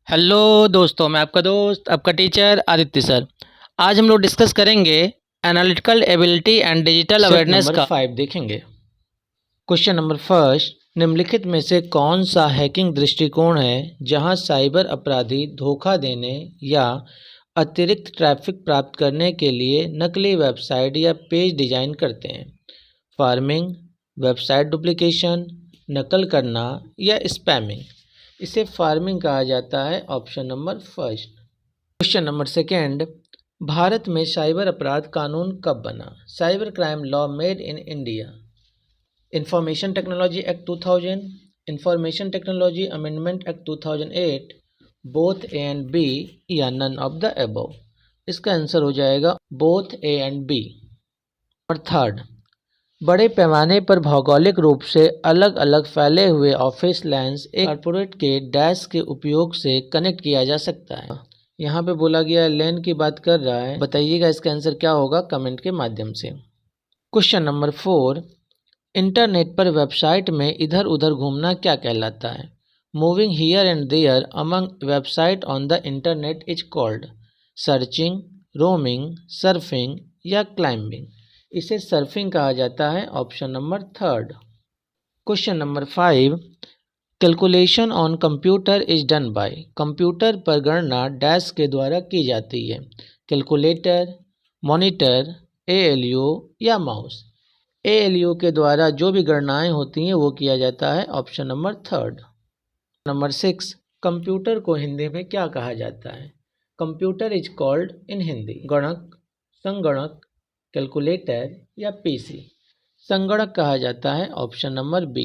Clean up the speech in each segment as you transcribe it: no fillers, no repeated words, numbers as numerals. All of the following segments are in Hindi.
हेलो दोस्तों, मैं आपका दोस्त आपका टीचर आदित्य सर। आज हम लोग डिस्कस करेंगे analytical ability and digital awareness का 5 देखेंगे। क्वेश्चन नंबर फर्स्ट, निम्नलिखित में से कौन सा हैकिंग दृष्टिकोण है जहां साइबर अपराधी धोखा देने या अतिरिक्त ट्रैफिक प्राप्त करने के लिए नकली वेबसाइट या पेज डिजाइन करते हैं? फार्मिंग, वेबसाइट डुप्लीकेशन, नकल करना या स्पैमिंग। इसे फार्मिंग कहा जाता है, option number first. Question number second, भारत में साइबर अपराध कानून कब बना? Cyber crime law made in India. Information technology act 2000, information technology amendment act 2008, both A and B या नन ऑफ द अबव। इसका आंसर हो जाएगा बोथ ए एंड बी। और थर्ड, बड़े पैमाने पर भौगोलिक रूप से अलग अलग फैले हुए ऑफिस लैंस एक कॉर्पोरेट के डैश के उपयोग से कनेक्ट किया जा सकता है। यहाँ पे बोला गया लैन की बात कर रहा है, बताइएगा इसका आंसर क्या होगा कमेंट के माध्यम से। क्वेश्चन नंबर 4, इंटरनेट पर वेबसाइट में इधर उधर घूमना क्या कहलाता है? Moving here and there among website on the internet is called searching, roaming, surfing या क्लाइंबिंग। इसे सर्फिंग कहा जाता है, option number third. Question number 5, calculation on computer is done by. Computer पर गणना डैश के द्वारा की जाती है। कैलकुलेटर, मॉनिटर, एएलयू या माउस। एएलयू के द्वारा जो भी गणनाएं होती हैं वो किया जाता है, option number third. Number 6, computer को हिंदी में क्या कहा जाता है? Computer is called in Hindi गणक, संगणक, कैलकुलेटर या पीसी। संगणक कहा जाता है, option number B.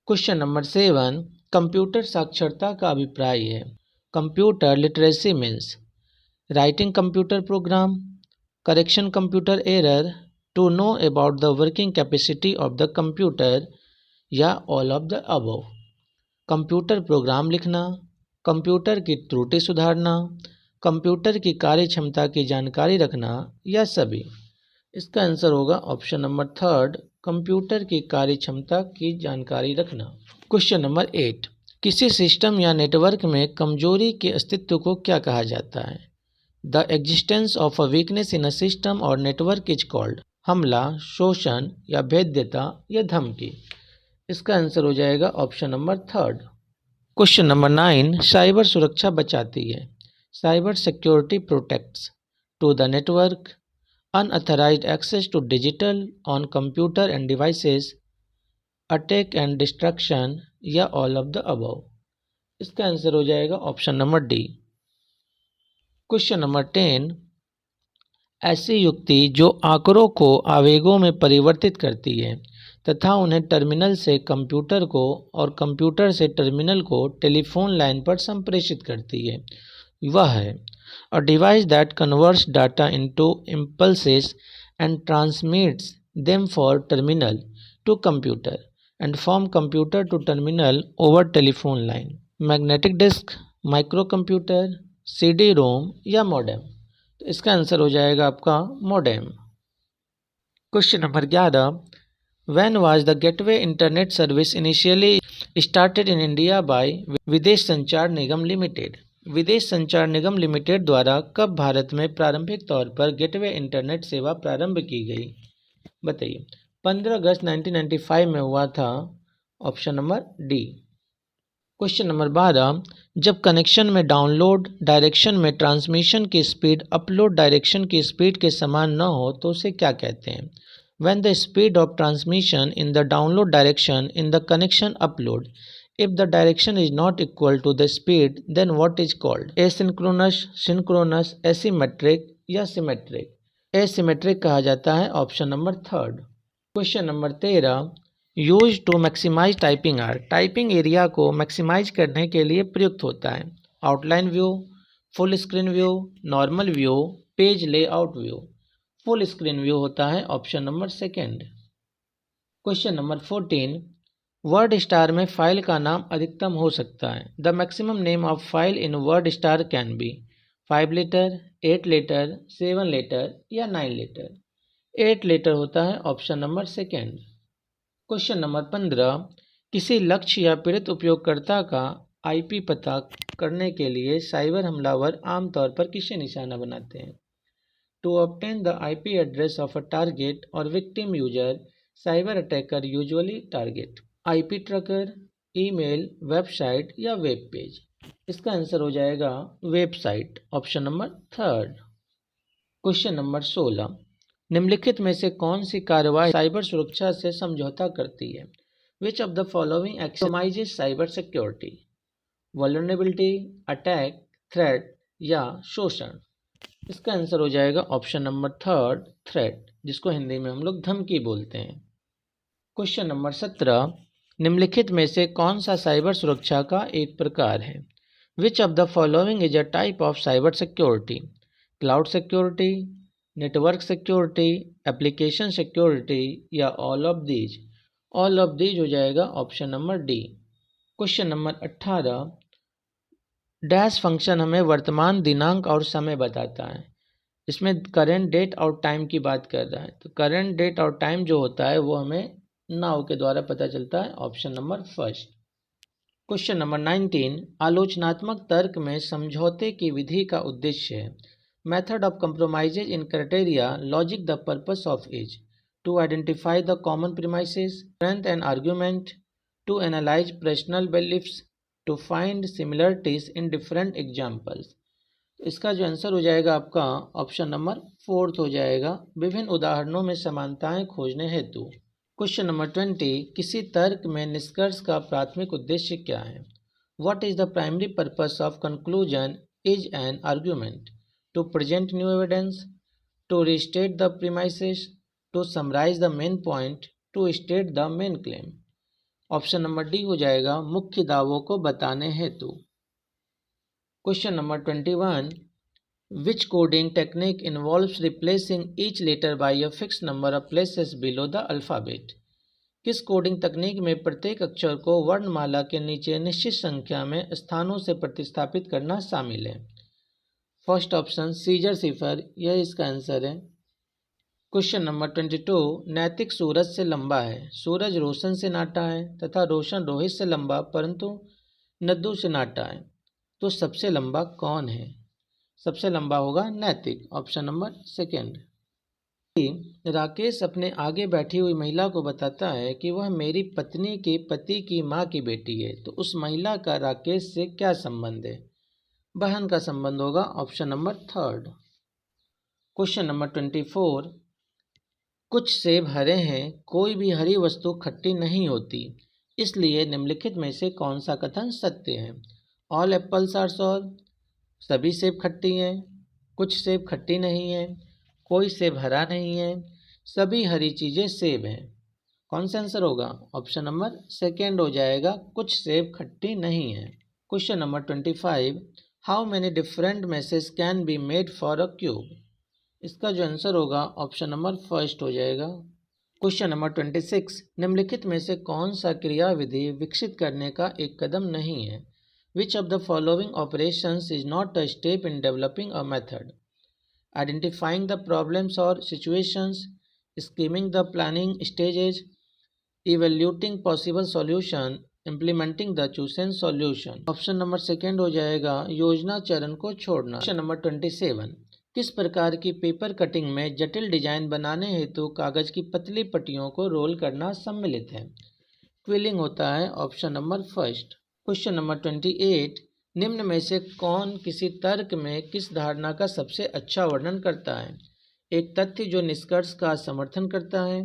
Question number 7, computer साक्षरता का अभिप्राय है। Computer literacy means writing computer program, correction computer error, to know about the working capacity of the computer या all of the above. Computer program लिखना, कंप्यूटर की त्रुटि सुधारना, कंप्यूटर की कार्य क्षमता की जानकारी रखना या सभी। इसका आंसर होगा ऑप्शन नंबर थर्ड, कंप्यूटर की कार्य क्षमता की जानकारी रखना। क्वेश्चन नंबर 8, किसी सिस्टम या नेटवर्क में कमजोरी के अस्तित्व को क्या कहा जाता है? The existence of a weakness in a system और नेटवर्क इज कॉल्ड हमला, शोषण या भेद्यता या धमकी। इसका आंसर हो जाएगा option number third. Question number 9, cyber सुरक्षा बचाती है। Cyber security protects to the network, unauthorized access to digital on computer and devices, attack and destruction या all of the above। इसका आंसर हो जाएगा option number D. Question number 10, ऐसी युक्ति जो आंकड़ों को आवेगों में परिवर्तित करती है तथा उन्हें टर्मिनल से कंप्यूटर को और कंप्यूटर से टर्मिनल को टेलीफोन लाइन पर संप्रेषित करती है, वह है a device that converts data into impulses and transmits them for terminal to computer and from computer to terminal over telephone line। Magnetic disk, micro computer, CD रोम या मॉडेम। तो इसका आंसर हो जाएगा आपका modem. Question number 11, When was the gateway internet service initially started in India by विदेश संचार निगम लिमिटेड? विदेश संचार निगम लिमिटेड द्वारा कब भारत में प्रारंभिक तौर पर गेटवे इंटरनेट सेवा प्रारंभ की गई? बताइए। 15 अगस्त 1995 में हुआ था, option number D. Question number 12, जब कनेक्शन में डाउनलोड डायरेक्शन में ट्रांसमिशन की स्पीड अपलोड डायरेक्शन की स्पीड के समान न हो तो उसे क्या कहते हैं? When the speed of transmission in the download direction in the connection upload, if the direction is not equal to the speed, then what is called? Asynchronous, synchronous, asymmetric या symmetric? Asymmetric कहा जाता है, option number third. Question number 13, use to maximise typing are. Typing area को मैक्सिमाइज करने के लिए प्रयुक्त होता है। Outline view, full screen view, normal view, page layout view. Full screen view होता है, option number second. Question number 14, word star में फाइल का नाम अधिकतम हो सकता है। The maximum name of file in word star can be 5 letter, 8 letter, 7 letter या 9 लेटर। 8 लेटर होता है, option number second. Question number 15, किसी लक्ष्य या पीड़ित उपयोगकर्ता का आईपी पता करने के लिए साइबर हमलावर आमतौर पर किसे निशाना बनाते हैं? To obtain the IP address of a target और victim user, cyber attacker usually target IP tracker, email, website या वेब पेज। इसका आंसर हो जाएगा website, option number third. Question number 16, निम्नलिखित में से कौन सी कार्रवाई साइबर सुरक्षा से समझौता करती है? Which of the following exercises cyber security? Vulnerability, attack, threat या शोषण? इसका आंसर हो जाएगा ऑप्शन नंबर थर्ड, थ्रेट, जिसको हिंदी में हम लोग धमकी बोलते हैं। क्वेश्चन नंबर 17, निम्नलिखित में से कौन सा साइबर सुरक्षा का एक प्रकार है? Which of the following is a type of cyber security? Cloud security, network security, application security या all of these? All of these हो जाएगा option number D. Question number 18, dash function हमें वर्तमान दिनांक और समय बताता है। इसमें करेंट डेट और टाइम की बात कर रहा है, तो करेंट डेट और टाइम जो होता है वो हमें नाउ के द्वारा पता चलता है, option number first. Question number 19, आलोचनात्मक तर्क में समझौते की विधि का उद्देश्य है। Method of compromises in criteria logic the purpose of is to identify the common premises, strength and argument, to analyse personal beliefs, to find similarities in different examples. इसका जो आंसर हो जाएगा आपका ऑप्शन नंबर फोर्थ हो जाएगा, विभिन्न उदाहरणों में समानताएं खोजने हेतु। क्वेश्चन नंबर 20, किसी तर्क में निष्कर्ष का प्राथमिक उद्देश्य क्या है? What is the primary purpose of conclusion is an argument? To present new evidence, to restate the premises, to summarise the main point, to state the main claim? Option number D हो जाएगा, मुख्य दावों को बताने हेतु। Question number 21, which coding technique involves replacing each letter by a fix number of places below the alphabet? किस कोडिंग तकनीक में प्रत्येक अक्षर को वर्णमाला के नीचे निश्चित संख्या में स्थानों से प्रतिस्थापित करना शामिल है? फर्स्ट ऑप्शन सीजर सिफर, यह इसका आंसर है। क्वेश्चन नंबर 22, नैतिक सूरज से लंबा है, सूरज रोशन से नाटा है तथा रोशन रोहित से लंबा परंतु नद्दू से नाटा है, तो सबसे लंबा कौन है? सबसे लंबा होगा नैतिक, ऑप्शन नंबर सेकेंड। राकेश अपने आगे बैठी हुई महिला को बताता है कि वह मेरी पत्नी के पति की माँ की बेटी है, तो उस महिला का राकेश से क्या संबंध है? बहन का संबंध होगा, option number third. Question number 24, कुछ सेब हरे हैं, कोई भी हरी वस्तु खट्टी नहीं होती, इसलिए निम्नलिखित में से कौन सा कथन सत्य है? ऑल एप्पल्स आर सॉर, सभी सेब खट्टी हैं, कुछ सेब खट्टी नहीं है, कोई सेब हरा नहीं है, सभी हरी चीज़ें सेब हैं। कौन सा आंसर होगा? ऑप्शन नंबर सेकेंड हो जाएगा, कुछ सेब खट्टी नहीं है। Question number 25, how many different message can be made for a cube? इसका जो आंसर होगा ऑप्शन नंबर फर्स्ट हो जाएगा। क्वेश्चन नंबर 26, निम्नलिखित में से कौन सा क्रियाविधि विकसित करने का एक कदम नहीं है? Which of the following operations is not a step in developing a method? Identifying the problems और situations, scheming the planning stages, evaluating possible solution, implementing the chosen solution. Option number second हो जाएगा, योजना चरण को छोड़ना। क्वेश्चन नंबर 27, किस प्रकार की पेपर कटिंग में जटिल डिजाइन बनाने हेतु कागज की पतली पट्टियों को रोल करना सम्मिलित है? क्विलिंग होता है, option number first. Question number 28, निम्न में से कौन किसी तर्क में किस धारणा का सबसे अच्छा वर्णन करता है? एक तथ्य जो निष्कर्ष का समर्थन करता है,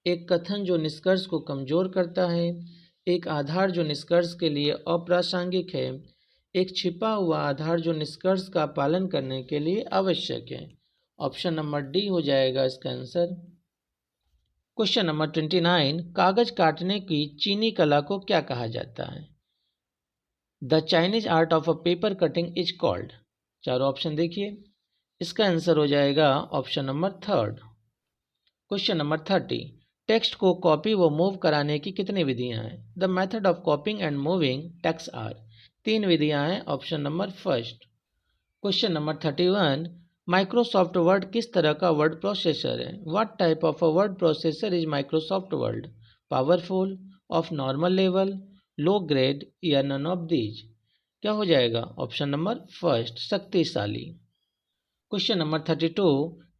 एक कथन जो निष्कर्ष को कमजोर करता है, एक आधार जो निष्कर्ष के लिए अप्रासंगिक है, एक छिपा हुआ आधार जो निष्कर्ष का पालन करने के लिए आवश्यक है। ऑप्शन नंबर डी हो जाएगा इसका आंसर। क्वेश्चन नंबर 29, कागज काटने की चीनी कला को क्या कहा जाता है? The Chinese art of a paper cutting is called. चारों ऑप्शन देखिए, इसका आंसर हो जाएगा option number third. Question number 30, text को कॉपी व मूव कराने की कितनी विधियां हैं? The method of copying and moving text are. 3 विधियां हैं, option number first. Question number 31, Microsoft Word किस तरह का वर्ड प्रोसेसर है? What type of a word processor is Microsoft word? Powerful, of normal level, low grade या नन ऑफ दीज? क्या हो जाएगा? ऑप्शन नंबर फर्स्ट, शक्तिशाली। क्वेश्चन नंबर 32,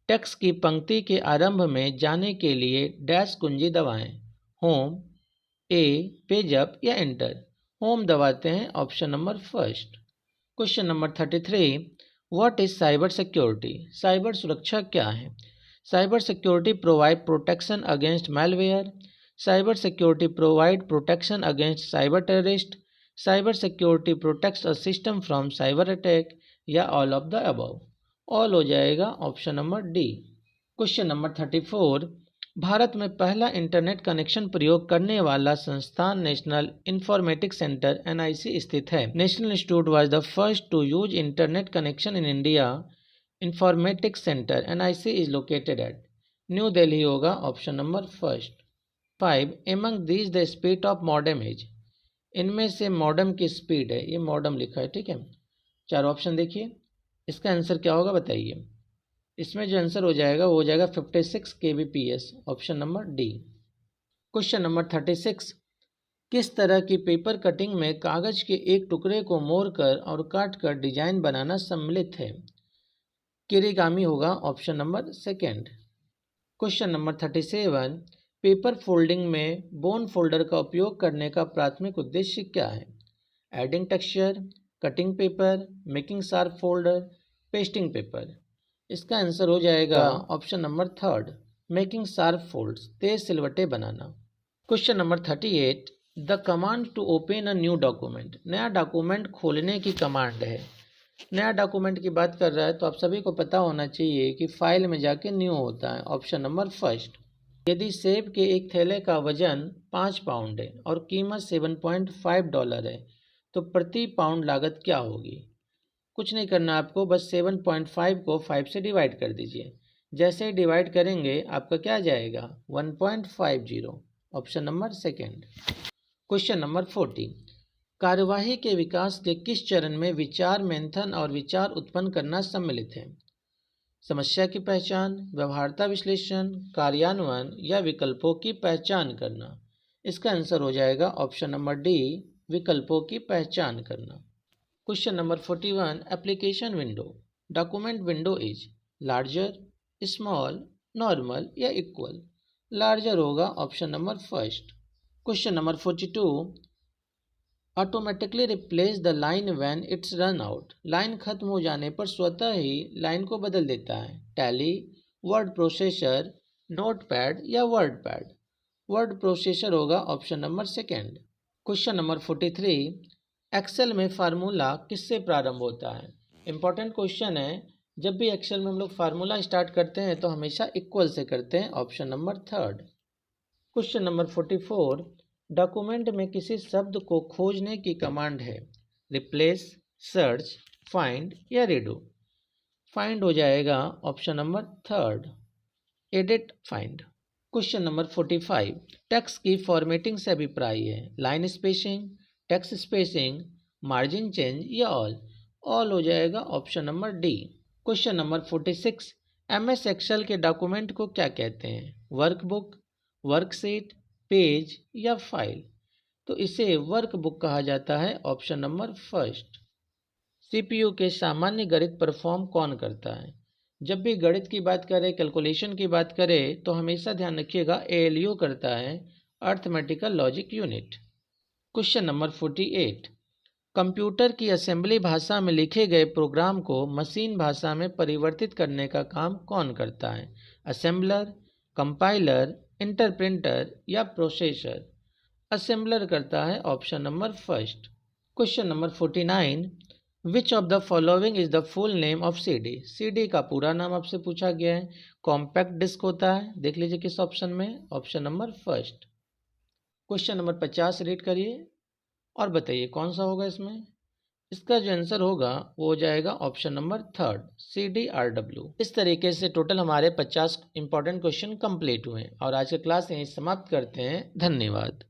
टेक्स्ट की पंक्ति के आरंभ में जाने के लिए डैश कुंजी दबाएं। होम, ए, पेज अप या एंटर। होम दबाते हैं, option number first. Question number 33, what is cyber security? Cyber सुरक्षा क्या है? Cyber security provide protection against malware. Cyber security provide protection against cyber terrorist. Cyber security protects a system from cyber attack, या all of the above. All हो जाएगा, option number D. Question number 34, Bharat में पहला इंटरनेट कनेक्शन प्रयोग करने वाला संस्थान नेशनल इंफॉर्मेटिक्स सेंटर NIC स्थित है। National institute was the first to use internet connection in India. Informatics centre NIC is located at New Delhi होगा, option number first. 5, among these the speed of modem is. इनमें से मॉडेम की स्पीड है, ये मॉडेम लिखा है, ठीक है। 4 ऑप्शन देखिए, इसका आंसर क्या होगा बताइए। इसमें जो आंसर हो जाएगा वो हो जाएगा 56 kbps, option number D. Question number 36, किस तरह की पेपर कटिंग में कागज के एक टुकड़े को मोड़कर और काटकर डिजाइन बनाना सम्मिलित है? किरिगामी होगा, option number second. Question number 37, paper folding में बोन फोल्डर का उपयोग करने का प्राथमिक उद्देश्य क्या है? Adding texture, cutting paper, making sharp folder, pasting paper. इसका आंसर हो जाएगा option number third, making sharp folds, तेज सिलवटें बनाना। Question number 38, the command to open a new document. नया डॉक्यूमेंट खोलने की कमांड है। नया डॉक्यूमेंट की बात कर रहा है तो आप सभी को पता होना चाहिए कि फाइल में जाके न्यू होता है, ऑप्शन नंबर फर्स्ट। यदि सेब के एक थैले का वजन 5 पाउंड है और कीमत $7.5 है तो प्रति पाउंड लागत क्या होगी? कुछ नहीं करना आपको, बस 7.5 को 5 से डिवाइड कर दीजिए। जैसे ही डिवाइड करेंगे आपका क्या जाएगा? 1.50, option number second. Question number 40, कार्यवाही के विकास के किस चरण में विचार मंथन और विचार उत्पन्न करना सम्मिलित है? समस्या की पहचान, व्यवहार्यता विश्लेषण, कार्यान्वयन या विकल्पों की पहचान करना। इसका आंसर हो जाएगा ऑप्शन नंबर डी, विकल्पों की पहचान करना। Question number 41, application window. Document window is larger, small, normal या इक्वल। लार्जर होगा, option number first. Question number 42, automatically replace the line when it's run out. Line खत्म हो जाने पर स्वतः ही लाइन को बदल देता है। टैली, वर्ड प्रोसेसर, नोटपैड या वर्ड पैड। वर्ड प्रोसेसर होगा, option number second. Question number 43, Excel में फार्मूला किससे प्रारंभ होता है? इंपॉर्टेंट क्वेश्चन है। जब भी एक्सेल में हम लोग फार्मूला स्टार्ट करते हैं तो हमेशा इक्वल से करते हैं, option number third. Question number 44, document में किसी शब्द को खोजने की कमांड है? रिप्लेस, सर्च, फाइंड या रीडू। फाइंड हो जाएगा, option number third. Edit, find. Question number 45, text की फॉर्मेटिंग से अभिप्राय है? Line spacing, text spacing, margin change या ऑल। ऑल हो जाएगा, option number D. Question number 46, MS Excel के डॉक्यूमेंट को क्या कहते हैं? वर्कबुक, वर्कशीट, पेज या फाइल। तो इसे वर्कबुक कहा जाता है, ऑप्शन नंबर फर्स्ट। CPU के सामान्य गणित परफॉर्म कौन करता है? जब भी गणित की बात करें, कैलकुलेशन की बात करें तो हमेशा ध्यान रखिएगा ALU करता है, arithmetical logic unit. Question number 48, computer की असेंबली भाषा में लिखे गए प्रोग्राम को मशीन भाषा में परिवर्तित करने का काम कौन करता है? असेंबलर, कंपाइलर, इंटरप्रेटर या प्रोसेसर। असेंबलर करता है, option number first. Question number 49, which of the following is the full name of CD? CD का पूरा नाम आपसे पूछा गया है। कॉम्पैक्ट डिस्क होता है, देख लीजिए किस ऑप्शन में, option number first. Question number 50 read करिए और बताइए कौन सा होगा इसमें। इसका जो आंसर होगा वो हो जाएगा ऑप्शन नंबर थर्ड, CDRW। इस तरीके से टोटल हमारे 50 इंपॉर्टेंट क्वेश्चन कंप्लीट हुए और आज का क्लास यहीं समाप्त करते हैं। धन्यवाद।